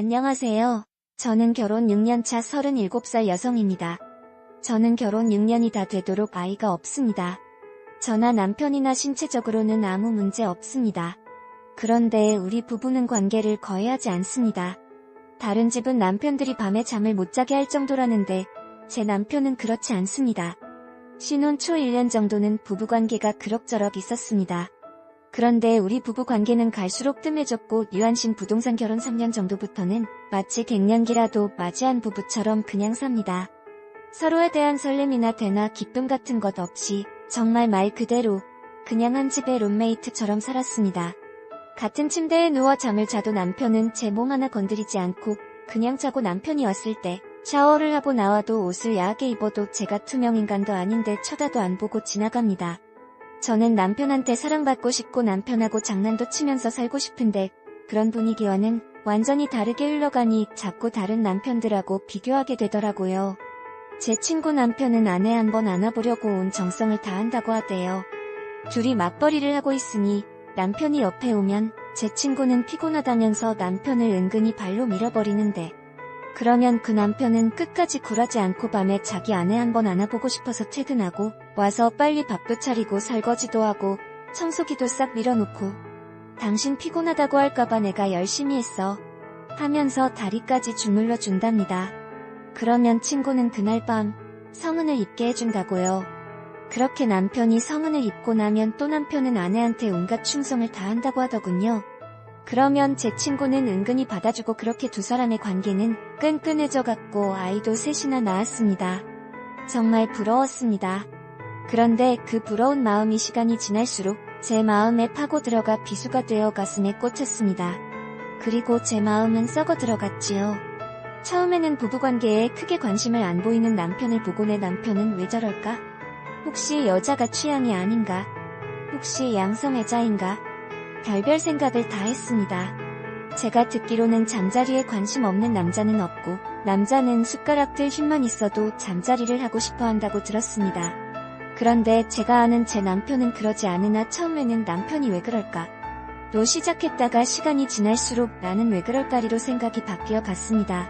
안녕하세요. 저는 결혼 6년차 37살 여성입니다. 저는 결혼 6년이 다 되도록 아이가 없습니다. 저나 남편이나 신체적으로는 아무 문제 없습니다. 그런데 우리 부부는 관계를 거의 하지 않습니다. 다른 집은 남편들이 밤에 잠을 못 자게 할 정도라는데 제 남편은 그렇지 않습니다. 신혼 초 1년 정도는 부부관계가 그럭저럭 있었습니다. 그런데 우리 부부관계는 갈수록 뜸해졌고 유한신 부동산 결혼 3년 정도부터는 마치 갱년기라도 맞이한 부부처럼 그냥 삽니다. 서로에 대한 설렘이나 대나 기쁨 같은 것 없이 정말 말 그대로 그냥 한 집의 룸메이트처럼 살았습니다. 같은 침대에 누워 잠을 자도 남편은 제 몸 하나 건드리지 않고 그냥 자고 남편이 왔을 때 샤워를 하고 나와도 옷을 야하게 입어도 제가 투명인간도 아닌데 쳐다도 안 보고 지나갑니다. 저는 남편한테 사랑받고 싶고 남편하고 장난도 치면서 살고 싶은데 그런 분위기와는 완전히 다르게 흘러가니 자꾸 다른 남편들하고 비교하게 되더라고요. 제 친구 남편은 아내 한번 안아보려고 온 정성을 다한다고 하대요. 둘이 맞벌이를 하고 있으니 남편이 옆에 오면 제 친구는 피곤하다면서 남편을 은근히 발로 밀어버리는데 그러면 그 남편은 끝까지 굴하지 않고 밤에 자기 아내 한번 안아보고 싶어서 퇴근하고 와서 빨리 밥도 차리고 설거지도 하고 청소기도 싹 밀어놓고 당신 피곤하다고 할까봐 내가 열심히 했어 하면서 다리까지 주물러 준답니다. 그러면 친구는 그날 밤 성은을 입게 해준다고요. 그렇게 남편이 성은을 입고 나면 또 남편은 아내한테 온갖 충성을 다한다고 하더군요. 그러면 제 친구는 은근히 받아주고 그렇게 두 사람의 관계는 끈끈해져 갔고 아이도 셋이나 낳았습니다. 정말 부러웠습니다. 그런데 그 부러운 마음이 시간이 지날수록 제 마음에 파고 들어가 비수가 되어 가슴에 꽂혔습니다. 그리고 제 마음은 썩어 들어갔지요. 처음에는 부부관계에 크게 관심을 안 보이는 남편을 보고 내 남편은 왜 저럴까? 혹시 여자가 취향이 아닌가? 혹시 양성애자인가? 별별 생각을 다 했습니다. 제가 듣기로는 잠자리에 관심 없는 남자는 없고 남자는 숟가락 들 힘만 있어도 잠자리를 하고 싶어 한다고 들었습니다. 그런데 제가 아는 제 남편은 그러지 않으나 처음에는 남편이 왜 그럴까? 로 시작했다가 시간이 지날수록 나는 왜 그럴까리로 생각이 바뀌어 갔습니다.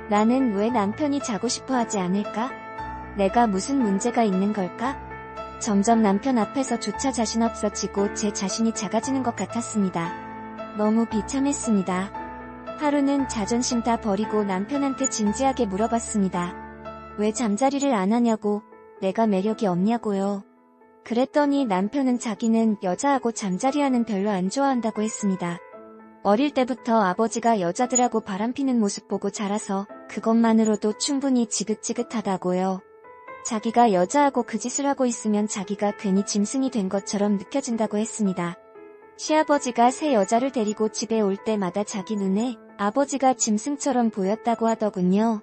나는 왜 남편이 자고 싶어 하지 않을까? 내가 무슨 문제가 있는 걸까? 점점 남편 앞에서조차 자신 없어지고 제 자신이 작아지는 것 같았습니다. 너무 비참했습니다. 하루는 자존심 다 버리고 남편한테 진지하게 물어봤습니다. 왜 잠자리를 안 하냐고, 내가 매력이 없냐고요. 그랬더니 남편은 자기는 여자하고 잠자리하는 별로 안 좋아한다고 했습니다. 어릴 때부터 아버지가 여자들하고 바람피는 모습 보고 자라서 그것만으로도 충분히 지긋지긋하다고요. 자기가 여자하고 그 짓을 하고 있으면 자기가 괜히 짐승이 된 것처럼 느껴진다고 했습니다. 시아버지가 새 여자를 데리고 집에 올 때마다 자기 눈에 아버지가 짐승처럼 보였다고 하더군요.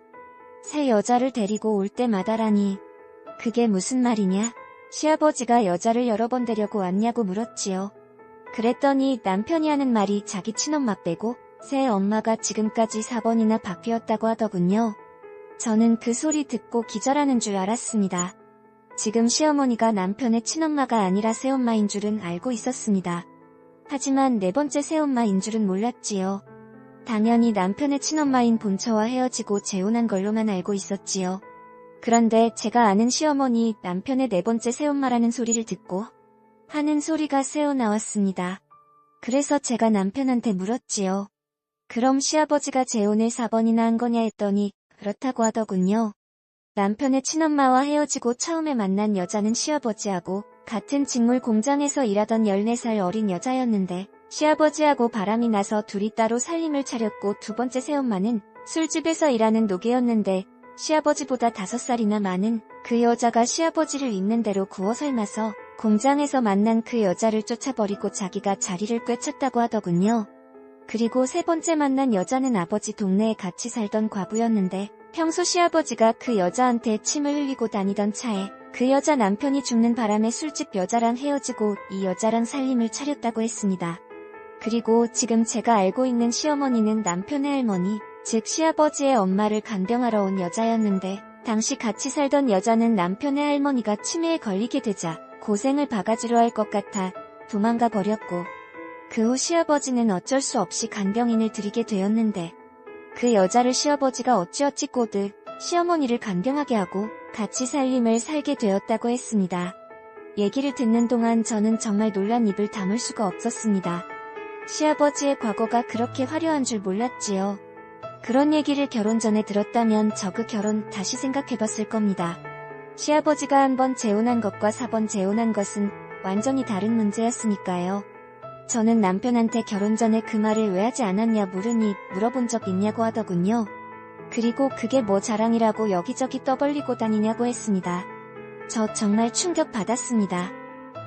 새 여자를 데리고 올 때마다라니. 그게 무슨 말이냐? 시아버지가 여자를 여러 번 데려고 왔냐고 물었지요. 그랬더니 남편이 하는 말이 자기 친엄마 빼고 새 엄마가 지금까지 4번이나 바뀌었다고 하더군요. 저는 그 소리 듣고 기절하는 줄 알았습니다. 지금 시어머니가 남편의 친엄마가 아니라 새엄마인 줄은 알고 있었습니다. 하지만 네 번째 새엄마인 줄은 몰랐지요. 당연히 남편의 친엄마인 본처와 헤어지고 재혼한 걸로만 알고 있었지요. 그런데 제가 아는 시어머니 남편의 네 번째 새엄마라는 소리를 듣고 하는 소리가 새어나왔습니다. 그래서 제가 남편한테 물었지요. 그럼 시아버지가 재혼을 4번이나 한 거냐 했더니 그렇다고 하더군요. 남편의 친엄마와 헤어지고 처음에 만난 여자는 시아버지하고 같은 직물 공장에서 일하던 14살 어린 여자였는데 시아버지하고 바람이 나서 둘이 따로 살림을 차렸고 두 번째 새엄마는 술집에서 일하는 노개였는데 시아버지보다 5살이나 많은 그 여자가 시아버지를 있는 대로 구워 삶아서 공장에서 만난 그 여자를 쫓아버리고 자기가 자리를 꿰찼다고 하더군요. 그리고 세 번째 만난 여자는 아버지 동네에 같이 살던 과부였는데 평소 시아버지가 그 여자한테 침을 흘리고 다니던 차에 그 여자 남편이 죽는 바람에 술집 여자랑 헤어지고 이 여자랑 살림을 차렸다고 했습니다. 그리고 지금 제가 알고 있는 시어머니는 남편의 할머니, 즉 시아버지의 엄마를 간병하러 온 여자였는데 당시 같이 살던 여자는 남편의 할머니가 치매에 걸리게 되자 고생을 바가지로 할 것 같아 도망가 버렸고 그 후 시아버지는 어쩔 수 없이 간병인을 들이게 되었는데 그 여자를 시아버지가 어찌어찌 꼬드 시어머니를 간병하게 하고 같이 살림을 살게 되었다고 했습니다. 얘기를 듣는 동안 저는 정말 놀란 입을 다물 수가 없었습니다. 시아버지의 과거가 그렇게 화려한 줄 몰랐지요. 그런 얘기를 결혼 전에 들었다면 저 그 결혼 다시 생각해봤을 겁니다. 시아버지가 한 번 재혼한 것과 4번 재혼한 것은 완전히 다른 문제였으니까요. 저는 남편한테 결혼 전에 그 말을 왜 하지 않았냐 물어본 적 있냐고 하더군요. 그리고 그게 뭐 자랑이라고 여기저기 떠벌리고 다니냐고 했습니다. 저 정말 충격받았습니다.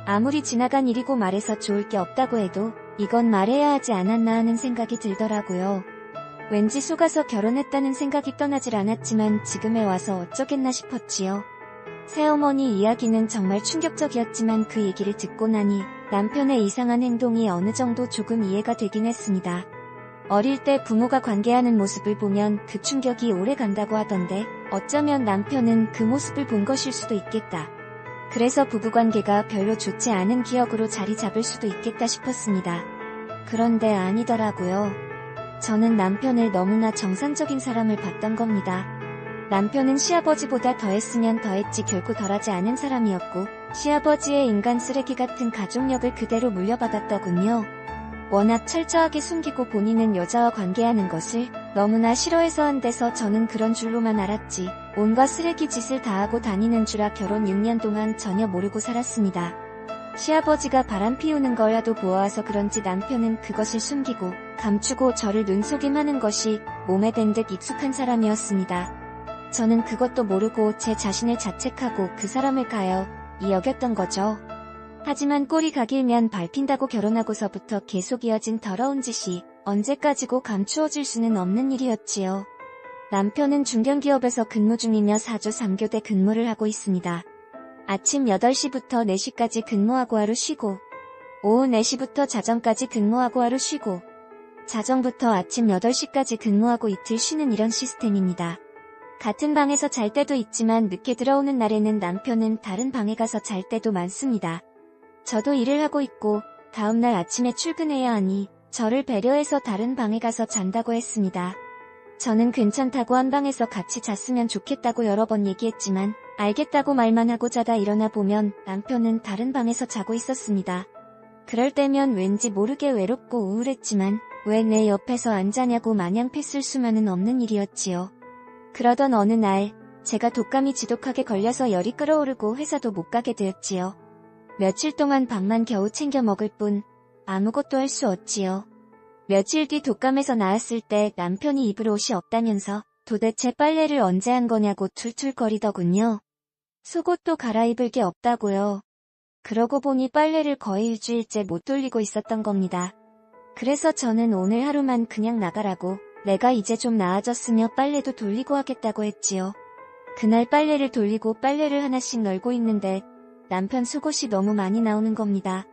아무리 지나간 일이고 말해서 좋을 게 없다고 해도 이건 말해야 하지 않았나 하는 생각이 들더라고요. 왠지 속아서 결혼했다는 생각이 떠나질 않았지만 지금에 와서 어쩌겠나 싶었지요. 새어머니 이야기는 정말 충격적이었지만 그 얘기를 듣고 나니 남편의 이상한 행동이 어느 정도 조금 이해가 되긴 했습니다. 어릴 때 부모가 관계하는 모습을 보면 그 충격이 오래 간다고 하던데 어쩌면 남편은 그 모습을 본 것일 수도 있겠다. 그래서 부부관계가 별로 좋지 않은 기억으로 자리 잡을 수도 있겠다 싶었습니다. 그런데 아니더라고요. 저는 남편을 너무나 정상적인 사람을 봤던 겁니다. 남편은 시아버지보다 더했으면 더했지 결코 덜하지 않은 사람이었고 시아버지의 인간 쓰레기 같은 가족력을 그대로 물려받았더군요. 워낙 철저하게 숨기고 본인은 여자와 관계하는 것을 너무나 싫어해서 한 데서 저는 그런 줄로만 알았지 온갖 쓰레기 짓을 다 하고 다니는 줄아 결혼 6년 동안 전혀 모르고 살았습니다. 시아버지가 바람 피우는 걸 하도 보아와서 그런지 남편은 그것을 숨기고 감추고 저를 눈속임하는 것이 몸에 밴 듯 익숙한 사람이었습니다. 저는 그것도 모르고 제 자신을 자책하고 그 사람을 가여이 여겼던 거죠. 하지만 꼬리가 길면 밟힌다고 결혼하고서부터 계속 이어진 더러운 짓이 언제까지고 감추어질 수는 없는 일이었지요. 남편은 중견기업에서 근무 중이며 4조 3교대 근무를 하고 있습니다. 아침 8시부터 4시까지 근무하고 하루 쉬고 오후 4시부터 자정까지 근무하고 하루 쉬고 자정부터 아침 8시까지 근무하고 이틀 쉬는 이런 시스템입니다. 같은 방에서 잘 때도 있지만 늦게 들어오는 날에는 남편은 다른 방에 가서 잘 때도 많습니다. 저도 일을 하고 있고 다음날 아침에 출근해야 하니 저를 배려해서 다른 방에 가서 잔다고 했습니다. 저는 괜찮다고 한 방에서 같이 잤으면 좋겠다고 여러 번 얘기했지만 알겠다고 말만 하고 자다 일어나 보면 남편은 다른 방에서 자고 있었습니다. 그럴 때면 왠지 모르게 외롭고 우울했지만 왜 내 옆에서 안 자냐고 마냥 패쓸 수만은 없는 일이었지요. 그러던 어느 날 제가 독감이 지독하게 걸려서 열이 끓어오르고 회사도 못 가게 되었지요. 며칠 동안 밥만 겨우 챙겨 먹을 뿐 아무것도 할 수 없지요. 며칠 뒤 독감에서 나았을 때 남편이 입을 옷이 없다면서 도대체 빨래를 언제 한 거냐고 툴툴거리더군요. 속옷도 갈아입을 게 없다고요. 그러고 보니 빨래를 거의 일주일째 못 돌리고 있었던 겁니다. 그래서 저는 오늘 하루만 그냥 나가라고 내가 이제 좀 나아졌으며 빨래도 돌리고 하겠다고 했지요. 그날 빨래를 돌리고 빨래를 하나씩 널고 있는데 남편 속옷이 너무 많이 나오는 겁니다.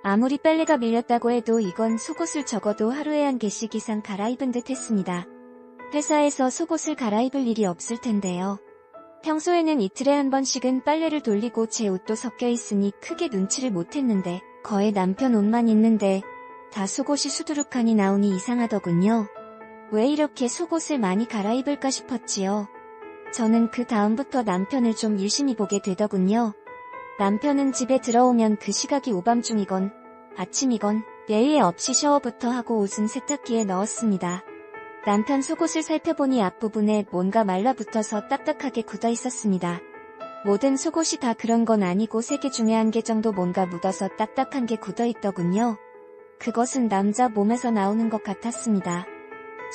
아무리 빨래가 밀렸다고 해도 이건 속옷을 적어도 하루에 한 개씩 이상 갈아입은 듯 했습니다. 회사에서 속옷을 갈아입을 일이 없을 텐데요. 평소에는 이틀에 한 번씩은 빨래를 돌리고 제 옷도 섞여 있으니 크게 눈치를 못했는데 거의 남편 옷만 있는데 다 속옷이 수두룩하니 나오니 이상하더군요. 왜 이렇게 속옷을 많이 갈아입을까 싶었지요. 저는 그 다음부터 남편을 좀 유심히 보게 되더군요. 남편은 집에 들어오면 그 시각이 오밤중이건 아침이건 예의 없이 샤워부터 하고 옷은 세탁기에 넣었습니다. 남편 속옷을 살펴보니 앞부분에 뭔가 말라붙어서 딱딱하게 굳어 있었습니다. 모든 속옷이 다 그런 건 아니고 3개 중에 1개 정도 뭔가 묻어서 딱딱한 게 굳어 있더군요. 그것은 남자 몸에서 나오는 것 같았습니다.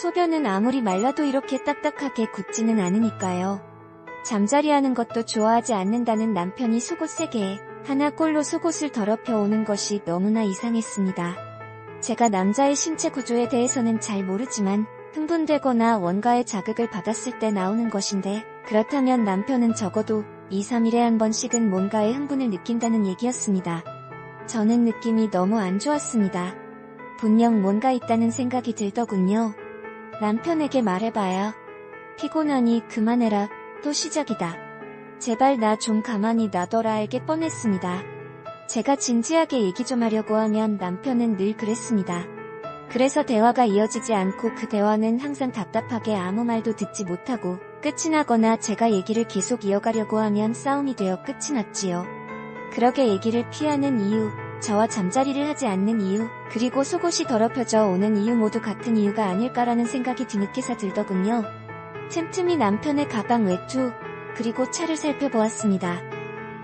소변은 아무리 말라도 이렇게 딱딱하게 굳지는 않으니까요. 잠자리하는 것도 좋아하지 않는다는 남편이 속옷 3개에 하나 꼴로 속옷을 더럽혀 오는 것이 너무나 이상했습니다. 제가 남자의 신체 구조에 대해서는 잘 모르지만 흥분되거나 원가의 자극을 받았을 때 나오는 것인데 그렇다면 남편은 적어도 2-3일에 한 번씩은 뭔가의 흥분을 느낀다는 얘기였습니다. 저는 느낌이 너무 안 좋았습니다. 분명 뭔가 있다는 생각이 들더군요. 남편에게 말해봐야. 피곤하니 그만해라. 또 시작이다. 제발 나 좀 가만히 놔둬라 알게 뻔했습니다. 제가 진지하게 얘기 좀 하려고 하면 남편은 늘 그랬습니다. 그래서 대화가 이어지지 않고 그 대화는 항상 답답하게 아무 말도 듣지 못하고 끝이 나거나 제가 얘기를 계속 이어가려고 하면 싸움이 되어 끝이 났지요. 그렇게 얘기를 피하는 이유, 저와 잠자리를 하지 않는 이유, 그리고 속옷이 더럽혀져 오는 이유 모두 같은 이유가 아닐까라는 생각이 뒤늦게서 들더군요. 틈틈이 남편의 가방 외투, 그리고 차를 살펴보았습니다.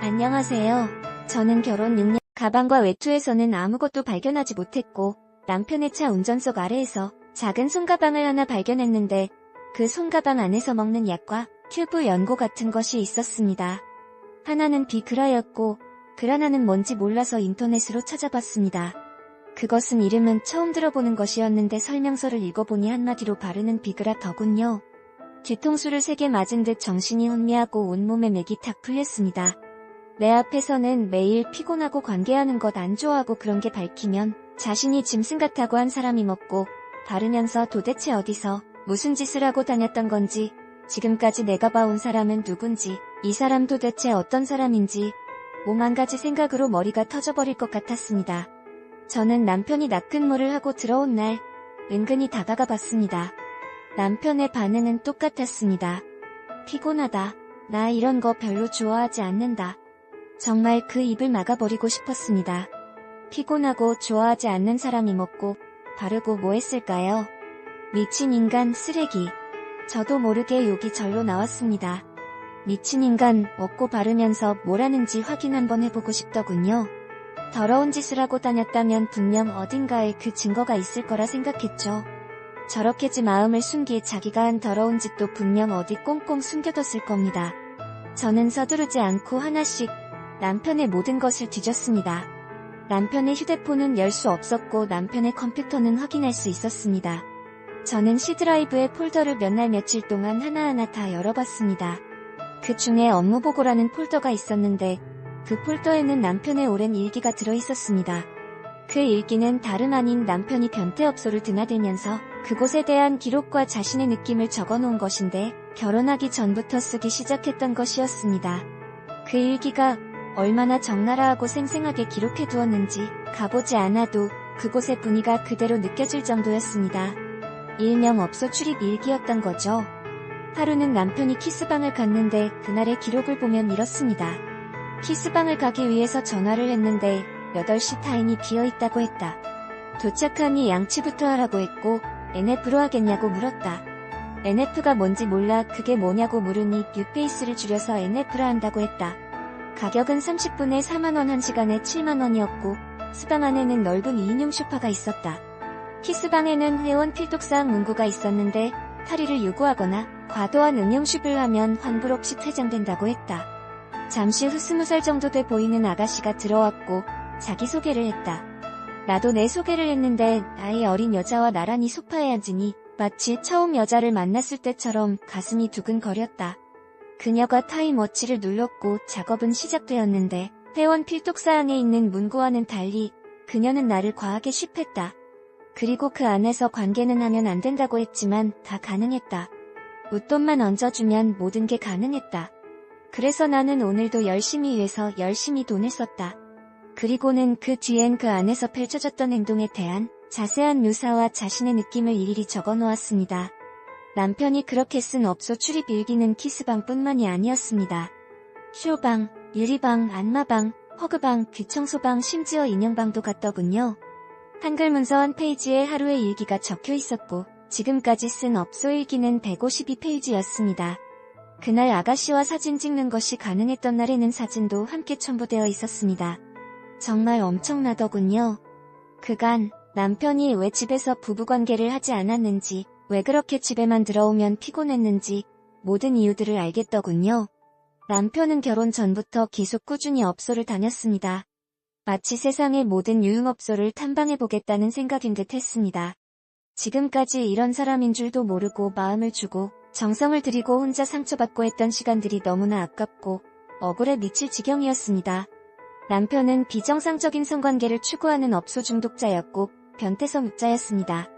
안녕하세요. 저는 결혼 6년, 가방과 외투에서는 아무것도 발견하지 못했고 남편의 차 운전석 아래에서 작은 손가방을 하나 발견했는데 그 손가방 안에서 먹는 약과 튜브 연고 같은 것이 있었습니다. 하나는 비그라였고 글 하나는 뭔지 몰라서 인터넷으로 찾아봤습니다. 그것은 이름은 처음 들어보는 것이었는데 설명서를 읽어보니 한마디로 바르는 비그라더군요. 뒤통수를 3개 맞은 듯 정신이 혼미하고 온몸에 맥이 탁 풀렸습니다. 내 앞에서는 매일 피곤하고 관계하는 것 안 좋아하고 그런 게 밝히면 자신이 짐승 같다고 한 사람이 먹고 바르면서 도대체 어디서 무슨 짓을 하고 다녔던 건지, 지금까지 내가 봐온 사람은 누군지, 이 사람 도대체 어떤 사람인지 5만 가지 생각으로 머리가 터져버릴 것 같았습니다. 저는 남편이 낙근무를 하고 들어온 날 은근히 다가가 봤습니다. 남편의 반응은 똑같았습니다. 피곤하다. 나 이런 거 별로 좋아하지 않는다. 정말 그 입을 막아버리고 싶었습니다. 피곤하고 좋아하지 않는 사람이 먹고 바르고 뭐 했을까요? 미친 인간, 쓰레기. 저도 모르게 욕이 절로 나왔습니다. 미친 인간, 먹고 바르면서 뭘 하는지 확인 한번 해보고 싶더군요. 더러운 짓을 하고 다녔다면 분명 어딘가에 그 증거가 있을 거라 생각했죠. 저렇게지 마음을 숨길 자기가 한 더러운 짓도 분명 어디 꽁꽁 숨겨뒀을 겁니다. 저는 서두르지 않고 하나씩 남편의 모든 것을 뒤졌습니다. 남편의 휴대폰은 열 수 없었고 남편의 컴퓨터는 확인할 수 있었습니다. 저는 C드라이브의 폴더를 몇 날 며칠 동안 하나하나 다 열어봤습니다. 그 중에 업무보고라는 폴더가 있었는데 그 폴더에는 남편의 오랜 일기가 들어있었습니다. 그 일기는 다름 아닌 남편이 변태업소를 드나들면서 그곳에 대한 기록과 자신의 느낌을 적어놓은 것인데 결혼하기 전부터 쓰기 시작했던 것이었습니다. 그 일기가 얼마나 적나라하고 생생하게 기록해두었는지 가보지 않아도 그곳의 분위기가 그대로 느껴질 정도였습니다. 일명 업소 출입 일기였던 거죠. 하루는 남편이 키스방을 갔는데 그날의 기록을 보면 이렇습니다. 키스방을 가기 위해서 전화를 했는데 8시 타임이 비어있다고 했다. 도착하니 양치부터 하라고 했고 NF로 하겠냐고 물었다. NF가 뭔지 몰라 그게 뭐냐고 물으니 뉴페이스를 줄여서 NF라 한다고 했다. 가격은 30분에 4만원 1시간에 7만원이었고 스방 안에는 넓은 2인용 소파가 있었다. 키스방에는 회원 필독사항 문구가 있었는데 탈의를 요구하거나 과도한 응용식을 하면 환불 없이 퇴장된다고 했다. 잠시 후 20살 정도 돼 보이는 아가씨가 들어왔고 자기소개를 했다. 나도 내 소개를 했는데 나이 어린 여자와 나란히 소파에 앉으니 마치 처음 여자를 만났을 때처럼 가슴이 두근거렸다. 그녀가 타임워치를 눌렀고 작업은 시작되었는데 회원 필독사항에 있는 문구와는 달리 그녀는 나를 과하게 쉽했다. 그리고 그 안에서 관계는 하면 안 된다고 했지만 다 가능했다. 웃돈만 얹어주면 모든 게 가능했다. 그래서 나는 오늘도 열심히 일해서 열심히 돈을 썼다. 그리고는 그 뒤엔 그 안에서 펼쳐졌던 행동에 대한 자세한 묘사와 자신의 느낌을 일일이 적어놓았습니다. 남편이 그렇게 쓴 업소 출입 일기는 키스방뿐만이 아니었습니다. 쇼방, 유리방, 안마방, 허그방, 귀청소방, 심지어 인형방도 갔더군요. 한글 문서 한 페이지에 하루의 일기가 적혀 있었고 지금까지 쓴 업소 일기는 152페이지였습니다. 그날 아가씨와 사진 찍는 것이 가능했던 날에는 사진도 함께 첨부되어 있었습니다. 정말 엄청나더군요. 그간 남편이 왜 집에서 부부관계를 하지 않았는지, 왜 그렇게 집에만 들어오면 피곤했는지 모든 이유들을 알겠더군요. 남편은 결혼 전부터 계속 꾸준히 업소를 다녔습니다. 마치 세상의 모든 유흥업소를 탐방해보겠다는 생각인 듯 했습니다. 지금까지 이런 사람인 줄도 모르고 마음을 주고 정성을 들이고 혼자 상처받고 했던 시간들이 너무나 아깝고 억울해 미칠 지경이었습니다. 남편은 비정상적인 성관계를 추구하는 업소 중독자였고 변태성 입자였습니다.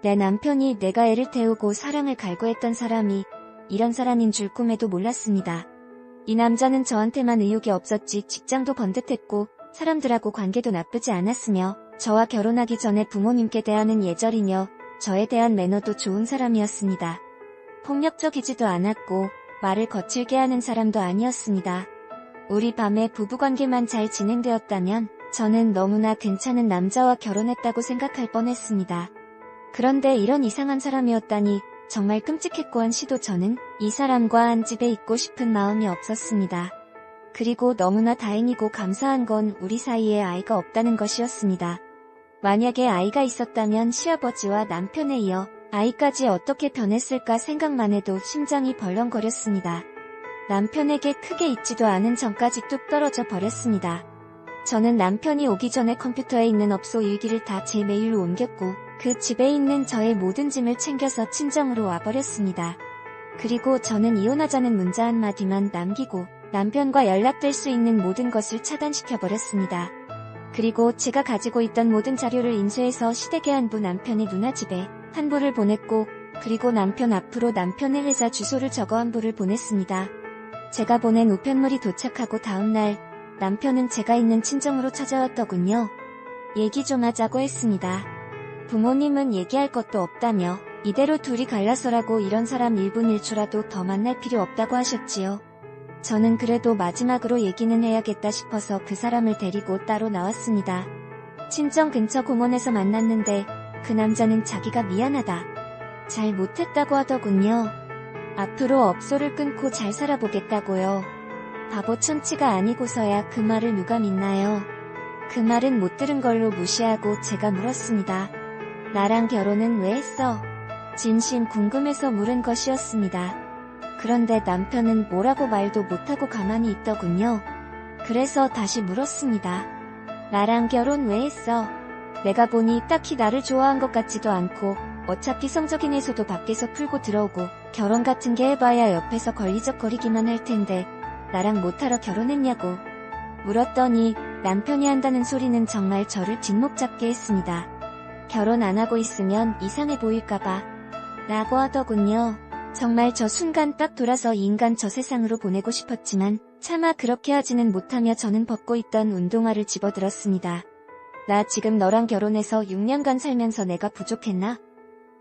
내 남편이 내가 애를 태우고 사랑을 갈구했던 사람이 이런 사람인 줄 꿈에도 몰랐습니다. 이 남자는 저한테만 의욕이 없었지 직장도 번듯했고 사람들하고 관계도 나쁘지 않았으며 저와 결혼하기 전에 부모님께 대하는 예절이며 저에 대한 매너도 좋은 사람이었습니다. 폭력적이지도 않았고 말을 거칠게 하는 사람도 아니었습니다. 우리 밤에 부부관계만 잘 진행되었다면 저는 너무나 괜찮은 남자와 결혼했다고 생각할 뻔했습니다. 그런데 이런 이상한 사람이었다니 정말 끔찍했고 한시도 저는 이 사람과 한 집에 있고 싶은 마음이 없었습니다. 그리고 너무나 다행이고 감사한 건 우리 사이에 아이가 없다는 것이었습니다. 만약에 아이가 있었다면 시아버지와 남편에 이어 아이까지 어떻게 변했을까 생각만 해도 심장이 벌렁거렸습니다. 남편에게 크게 잊지도 않은 전까지 뚝 떨어져 버렸습니다. 저는 남편이 오기 전에 컴퓨터에 있는 업소 일기를 다 제 메일로 옮겼고 그 집에 있는 저의 모든 짐을 챙겨서 친정으로 와버렸습니다. 그리고 저는 이혼하자는 문자 한마디만 남기고 남편과 연락될 수 있는 모든 것을 차단시켜버렸습니다. 그리고 제가 가지고 있던 모든 자료를 인쇄해서 시댁에 한 부 남편의 누나 집에 한 부를 보냈고 그리고 남편 앞으로 남편의 회사 주소를 적어 한 부를 보냈습니다. 제가 보낸 우편물이 도착하고 다음날 남편은 제가 있는 친정으로 찾아왔더군요. 얘기 좀 하자고 했습니다. 부모님은 얘기할 것도 없다며 이대로 둘이 갈라서라고 이런 사람 1분 1초라도 더 만날 필요 없다고 하셨지요. 저는 그래도 마지막으로 얘기는 해야겠다 싶어서 그 사람을 데리고 따로 나왔습니다. 친정 근처 공원에서 만났는데 그 남자는 자기가 미안하다, 잘 못했다고 하더군요. 앞으로 업소를 끊고 잘 살아보겠다고요. 바보 천치가 아니고서야 그 말을 누가 믿나요? 그 말은 못 들은 걸로 무시하고 제가 물었습니다. 나랑 결혼은 왜 했어? 진심 궁금해서 물은 것이었습니다. 그런데 남편은 뭐라고 말도 못하고 가만히 있더군요. 그래서 다시 물었습니다. 나랑 결혼 왜 했어? 내가 보니 딱히 나를 좋아한 것 같지도 않고 어차피 성적인 해소도 밖에서 풀고 들어오고 결혼 같은 게 해봐야 옆에서 걸리적거리기만 할 텐데 나랑 못하러 결혼했냐고 물었더니 남편이 한다는 소리는 정말 저를 뒷목 잡게 했습니다. 결혼 안 하고 있으면 이상해 보일까봐 라고 하더군요. 정말 저 순간 딱 돌아서 이 인간 저 세상으로 보내고 싶었지만 차마 그렇게 하지는 못하며 저는 벗고 있던 운동화를 집어들었습니다. 나 지금 너랑 결혼해서 6년간 살면서 내가 부족했나?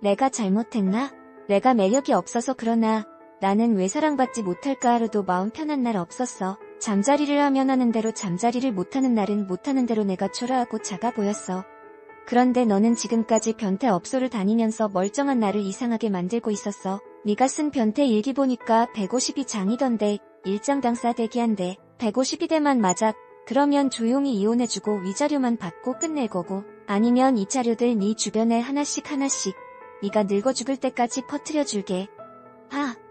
내가 잘못했나? 내가 매력이 없어서 그러나 나는 왜 사랑받지 못할까 하루도 마음 편한 날 없었어. 잠자리를 하면 하는 대로 잠자리를 못하는 날은 못하는 대로 내가 초라하고 작아 보였어. 그런데 너는 지금까지 변태 업소를 다니면서 멀쩡한 나를 이상하게 만들고 있었어. 네가 쓴 변태 일기 보니까 150이 장이던데 일장당 싸대기 한데 152대만 맞아. 그러면 조용히 이혼해주고 위자료만 받고 끝낼 거고 아니면 이 자료들 네 주변에 하나씩 네가 늙어 죽을 때까지 퍼뜨려줄게.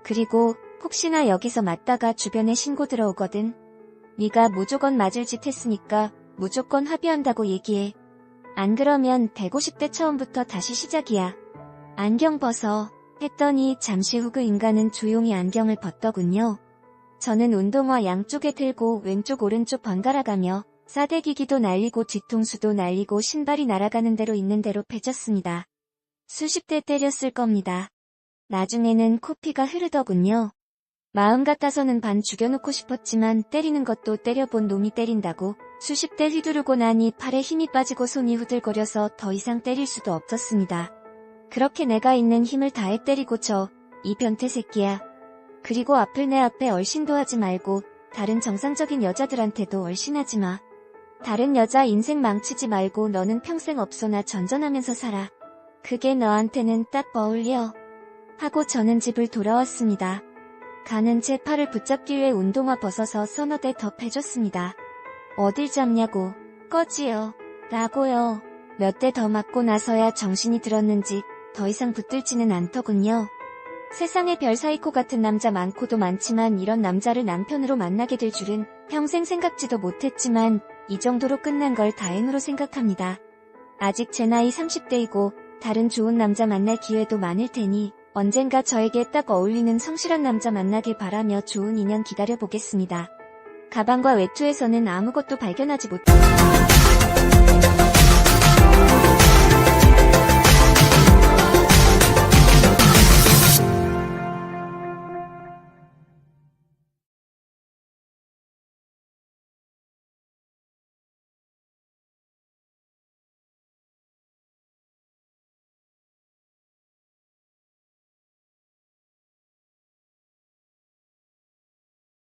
그리고 혹시나 여기서 맞다가 주변에 신고 들어오거든. 네가 무조건 맞을 짓 했으니까 무조건 합의한다고 얘기해. 안 그러면 150대 처음부터 다시 시작이야. 안경 벗어 했더니 잠시 후 그 인간은 조용히 안경을 벗더군요. 저는 운동화 양쪽에 들고 왼쪽 오른쪽 번갈아가며 싸대기기도 날리고 뒤통수도 날리고 신발이 날아가는 대로 있는 대로 패졌습니다. 수십 대 때렸을 겁니다. 나중에는 코피가 흐르더군요. 마음 같아서는 반 죽여놓고 싶었지만 때리는 것도 때려본 놈이 때린다고 수십 대 휘두르고 나니 팔에 힘이 빠지고 손이 후들거려서 더 이상 때릴 수도 없었습니다. 그렇게 내가 있는 힘을 다해 때리고 이 변태 새끼야. 그리고 앞을 내 앞에 얼씬도 하지 말고 다른 정상적인 여자들한테도 얼씬하지 마. 다른 여자 인생 망치지 말고 너는 평생 업소나 전전하면서 살아. 그게 너한테는 딱 어울려. 하고 저는 집을 돌아왔습니다. 가는 제 팔을 붙잡기 위해 운동화 벗어서 서너 대 더 패줬습니다. 어딜 잡냐고. 꺼지요. 라고요. 몇 대 더 맞고 나서야 정신이 들었는지 더 이상 붙들지는 않더군요. 세상에 별 사이코 같은 남자 많고도 많지만 이런 남자를 남편으로 만나게 될 줄은 평생 생각지도 못했지만 이 정도로 끝난 걸 다행으로 생각합니다. 아직 제 나이 30대이고 다른 좋은 남자 만날 기회도 많을 테니 언젠가 저에게 딱 어울리는 성실한 남자 만나길 바라며 좋은 인연 기다려보겠습니다. 가방과 외투에서는 아무것도 발견하지 못했습니다.